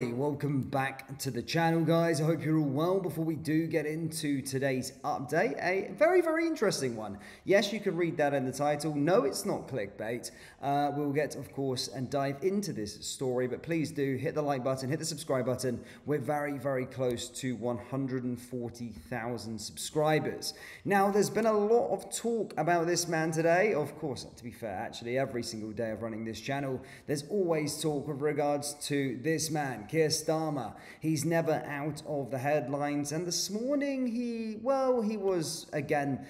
Hey, welcome back to the channel, guys. I hope you're all well. Before we do get into today's update, a very interesting one. Yes, you can read that in the title. No, it's not clickbait. We'll get, of course, and dive into this story, but please do hit the like button, hit the subscribe button. We're very close to 140,000 subscribers. Now, there's been a lot of talk about this man today. Of course, to be fair, actually, every single day of running this channel, there's always talk with regards to this man, Keir Starmer. He's never out of the headlines, and this morning he was again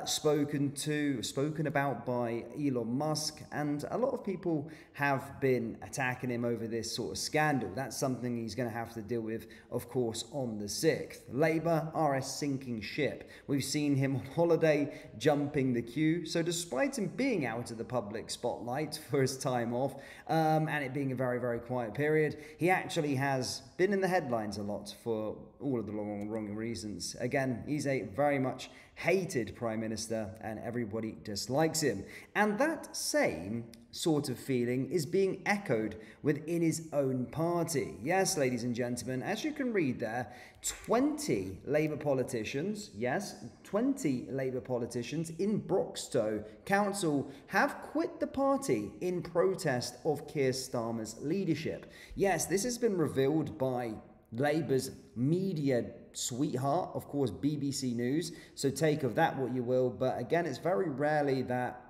spoken about by Elon Musk, and a lot of people have been attacking him over this sort of scandal. That's something he's going to have to deal with, of course, on the 6th. Labour are a sinking ship. We've seen him on holiday jumping the queue, so despite him being out of the public spotlight for his time off, and it being a very quiet period, he actually has been in the headlines a lot for all of the wrong reasons. Again, he's a very much hated Prime Minister and everybody dislikes him. And that same sort of feeling is being echoed within his own party. Yes, ladies and gentlemen, as you can read there, 20 Labour politicians, yes, 20 Labour politicians in Broxtowe Council have quit the party in protest of Keir Starmer's leadership. Yes, this has been revealed by Labour's media sweetheart, of course, BBC News, so take of that what you will, but again, it's very rarely that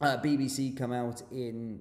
BBC come out in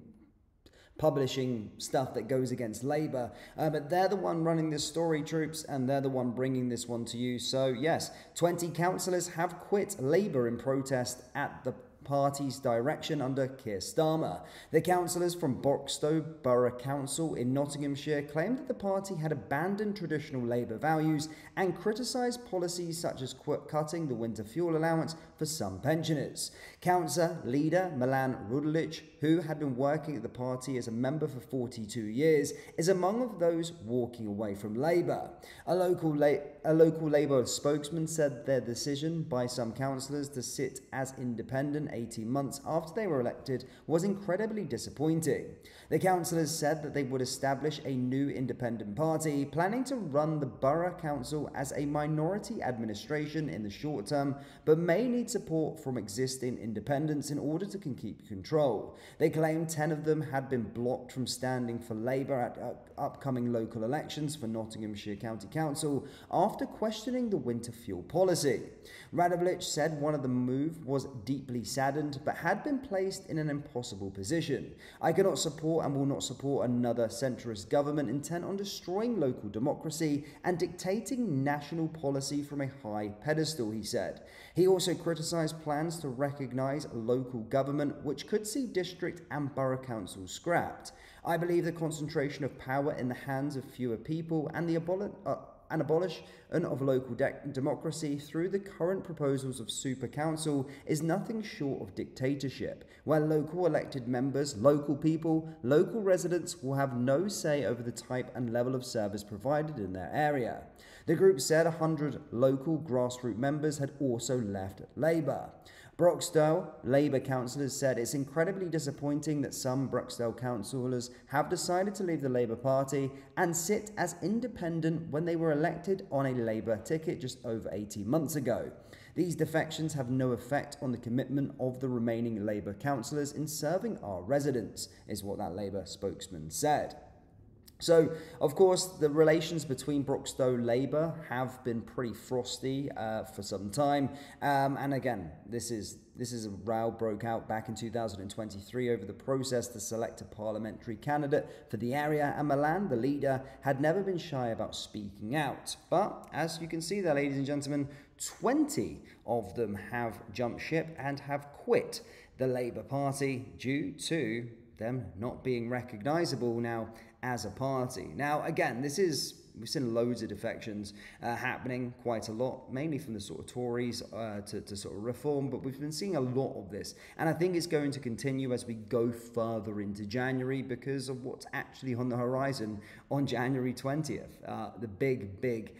publishing stuff that goes against Labour, but they're the one running this story, troops, and they're the one bringing this one to you. So yes, 20 councillors have quit Labour in protest at the party's direction under Keir Starmer. The councillors from Broxtowe Borough Council in Nottinghamshire claimed that the party had abandoned traditional Labour values and criticised policies such as cutting the winter fuel allowance for some pensioners. Council leader Milan Rudelich, who had been working at the party as a member for 42 years, is among those walking away from Labour. A local Labour spokesman said their decision by some councillors to sit as independent 18 months after they were elected was incredibly disappointing. The councillors said that they would establish a new independent party, planning to run the borough council as a minority administration in the short term, but may need support from existing independents in order to keep control. They claimed 10 of them had been blocked from standing for Labour at upcoming local elections for Nottinghamshire County Council after questioning the winter fuel policy. Radovich said one of the move was deeply saddened, but had been placed in an impossible position. I cannot support and will not support another centrist government intent on destroying local democracy and dictating national policy from a high pedestal, he said. He also criticised plans to recognise local government, which could see district and borough councils scrapped. I believe the concentration of power in the hands of fewer people and the abolition of local democracy through the current proposals of super council is nothing short of dictatorship, where local elected members, local people, local residents will have no say over the type and level of service provided in their area. The group said 100 local grassroots members had also left Labour. Broxtowe Labour councillors said it's incredibly disappointing that some Broxtowe councillors have decided to leave the Labour Party and sit as independent when they were elected on a Labour ticket just over 18 months ago. These defections have no effect on the commitment of the remaining Labour councillors in serving our residents, is what that Labour spokesman said. So, of course, the relations between Broxtowe Labour have been pretty frosty for some time. And again, this is a row broke out back in 2023 over the process to select a parliamentary candidate for the area. And Milan, the leader, had never been shy about speaking out. But as you can see there, ladies and gentlemen, 20 of them have jumped ship and have quit the Labour Party due to them not being recognisable now as a party. Now, again, we've seen loads of defections happening quite a lot, mainly from the sort of Tories to sort of Reform, but we've been seeing a lot of this. And I think it's going to continue as we go further into January because of what's actually on the horizon on January 20th. The big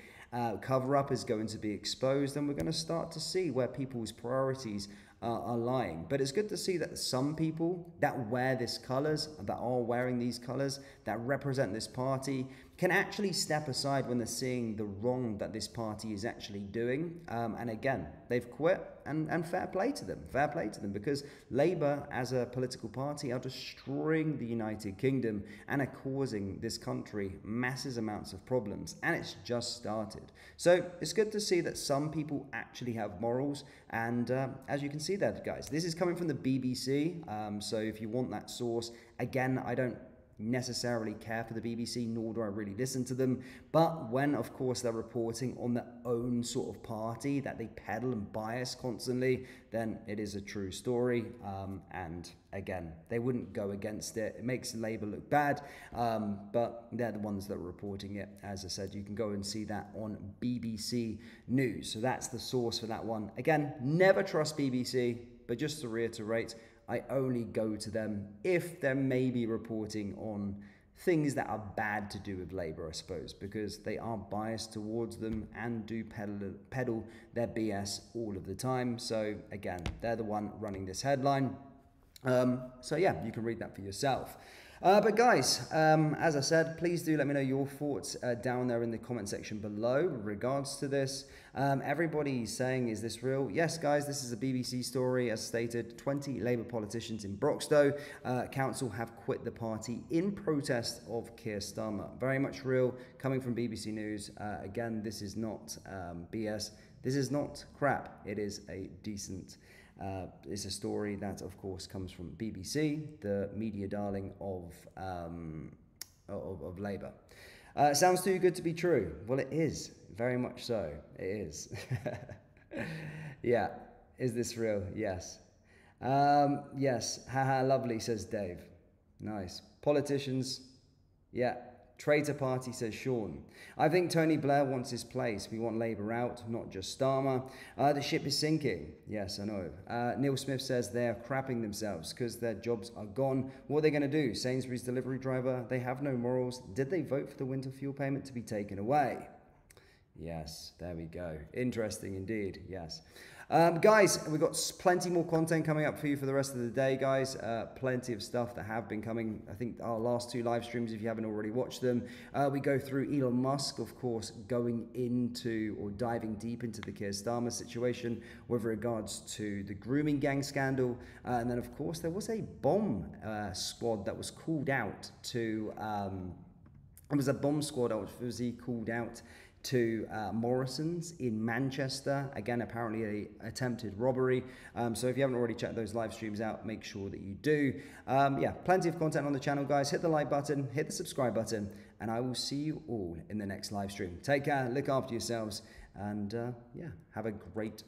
cover-up is going to be exposed, and we're going to start to see where people's priorities are lying. But it's good to see that some people that wear these colours, that are wearing these colours, that represent this party, can actually step aside when they're seeing the wrong that this party is actually doing. And again, they've quit, and fair play to them. Fair play to them, because Labour as a political party are destroying the United Kingdom and are causing this country massive amounts of problems, and it's just started. So it's good to see that some people actually have morals, and as you can see there, guys, this is coming from the BBC, so if you want that source, again, I don't necessarily care for the BBC, nor do I really listen to them, but when of course they're reporting on their own sort of party that they peddle and bias constantly, then it is a true story, and again, they wouldn't go against it. It makes Labour look bad, but they're the ones that are reporting it. As I said, you can go and see that on BBC News, so that's the source for that one. Again, never trust BBC, but just to reiterate, I only go to them if they're maybe reporting on things that are bad to do with Labour, I suppose, because they are biased towards them and do peddle their BS all of the time. So again, they're the one running this headline. So yeah, you can read that for yourself. But guys, as I said, please do let me know your thoughts down there in the comment section below with regards to this. Everybody's saying, is this real? Yes, guys, this is a BBC story. As stated, 20 Labour politicians in Broxtowe Council have quit the party in protest of Keir Starmer. Very much real, coming from BBC News. Again, this is not BS. This is not crap. It is a decent... it's a story that, of course, comes from BBC, the media darling of Labour. Sounds too good to be true. Well, it is. Very much so. It is. Yeah. Is this real? Yes. Yes. Haha, lovely, says Dave. Nice. Politicians. Yeah. Traitor party, says Sean. I think Tony Blair wants his place. We want Labour out, not just Starmer. The ship is sinking. Yes, I know. Neil Smith says they're crapping themselves because their jobs are gone. What are they going to do? Sainsbury's delivery driver, they have no morals. Did they vote for the winter fuel payment to be taken away? Yes, there we go. Interesting indeed, yes. Guys, we've got plenty more content coming up for you for the rest of the day, guys. Plenty of stuff that have been coming. I think our last two live streams, if you haven't already watched them, we go through Elon Musk, of course, going into or diving deep into the Keir Starmer situation with regards to the grooming gang scandal. And then, of course, there was a bomb squad that was called out to... it was a bomb squad that was called out to Morrison's in Manchester. Again, apparently a attempted robbery. So if you haven't already checked those live streams out, make sure that you do. Yeah, plenty of content on the channel, guys. Hit the like button, hit the subscribe button, and I will see you all in the next live stream. Take care, look after yourselves, and yeah, have a great day.